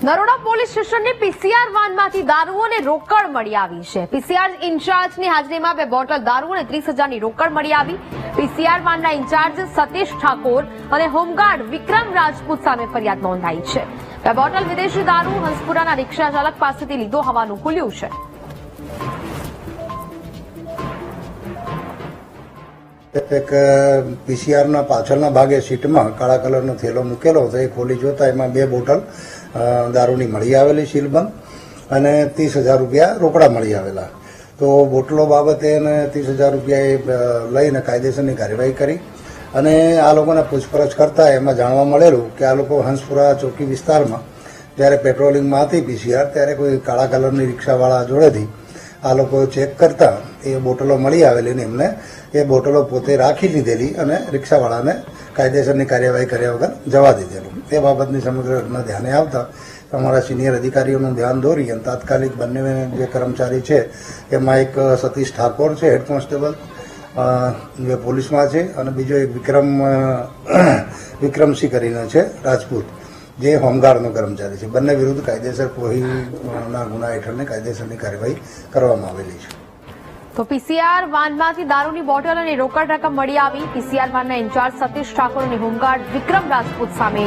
Naroda police સ્ટેશનની PCR વાનમાંથી દારૂ અને રોકડ મળી આવી છે। પીસીઆર ઇન્ચાર્જની હાજરીમાં 2 બોટલ દારૂ અને 30,000ની રોકડ મળી આવી। પીસીઆર વાનના ઇન્ચાર્જ સતીશ ઠાકોર અને હોમગાર્ડ વિક્રમ રાજપૂત સામે ફરિયાદ નોંધાઈ છે। 2 બોટલ વિદેશી દારૂ હંસપુરાના રિક્ષા ચાલક પાસેથી લીધો હોવાનું ખુલ્યું છે। એક પીસીઆરના પાછળના ભાગે સીટમાં કાળા કલરનો થેલો મૂકેલો હતો। એ ખોલી જોતા એમાં 2 બોટલ દારૂની મળી આવેલી સીલબંધ અને 30,000 રૂપિયા રોકડા મળી આવેલા। તો બોટલો બાબતે એને 30,000 રૂપિયા એ લઈને કાયદેસરની કાર્યવાહી કરી અને આ લોકોને પૂછપરછ કરતા એમાં જાણવા મળેલું કે આ લોકો હંસપુરા ચોકી વિસ્તારમાં જ્યારે પેટ્રોલિંગમાં હતી પીસીઆર ત્યારે કોઈ કાળા કલરની રિક્ષાવાળા જોડેથી આ લોકો ચેક કરતા એ બોટલો મળી આવેલી ને એમને એ બોટલો પોતે રાખી લીધેલી અને રિક્ષાવાળાને કાયદેસરની કાર્યવાહી કર્યા વગર જવા દીધેલું। તે બાબતની સમગ્ર ઘટના ધ્યાને આવતા અમારા સિનિયર અધિકારીઓનું ધ્યાન દોરી અને તાત્કાલિક બંને જે કર્મચારી છે એમાં એક સતીશ ઠાકોર છે હેડ કોન્સ્ટેબલ જે પોલીસમાં છે અને બીજો એક વિક્રમસિંહ કરીને છે રાજપૂત જે હોમગાર્ડનો કર્મચારી છે। બંને વિરુદ્ધ કાયદેસર કોઈના ગુના હેઠળની કાયદેસરની કાર્યવાહી કરવામાં આવેલી છે। તો પીસીઆર વાનમાંથી દારૂની બોટલ અને રોકડ રકમ મળી આવી। પીસીઆર વાનના ઇન્ચાર્જ સતીશ ઠાકોર અને હોમગાર્ડ વિક્રમ રાજપૂત સામે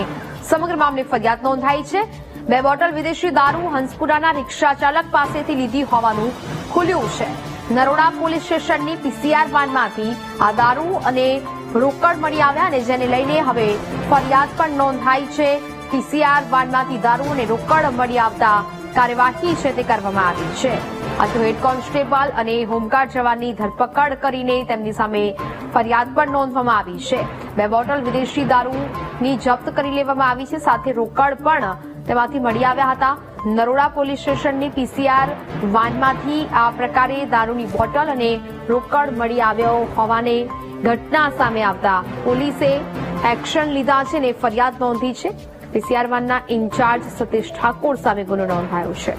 સમગ્ર મામલે ફરિયાદ નોંધાઈ છે। 2 બોટલ વિદેશી દારૂ હંસપુરાના રિક્ષા ચાલક પાસેથી લીધી હોવાનું ખુલ્યું છે। નરોડા પોલીસ સ્ટેશનની પીસીઆર વાનમાંથી આ દારૂ અને રોકડ મળી આવ્યા અને જેને લઈને હવે ફરિયાદ પણ નોંધાઈ છે। પીસીઆર વાનમાંથી દારૂ અને રોકડ મળી આવતા કાર્યવાહી છે તે કરવામાં આવી છે। આ તો હેડ કોન્સ્ટેબલ અને હોમગાર્ડ જવાનની ધરપકડ કરીને તેમની સામે ફરિયાદ પણ નોંધવામાં આવી છે। 2 બોટલ વિદેશી દારૂની જપ્ત કરી લેવામાં આવી છે, સાથે રોકડ પણ તેમાંથી મળી આવ્યા હતા। નરોડા પોલીસ સ્ટેશનની પીસીઆર વાનમાંથી આ પ્રકારે દારૂની બોટલ અને રોકડ મળી આવ્યો હોવાની ઘટના સામે આવતા પોલીસે એક્શન લીધા છે અને ફરિયાદ નોંધી છે। પીસીઆર વાનના ઇન્ચાર્જ સતીશ ઠાકોર સામે ગુનો નોંધાયો છે।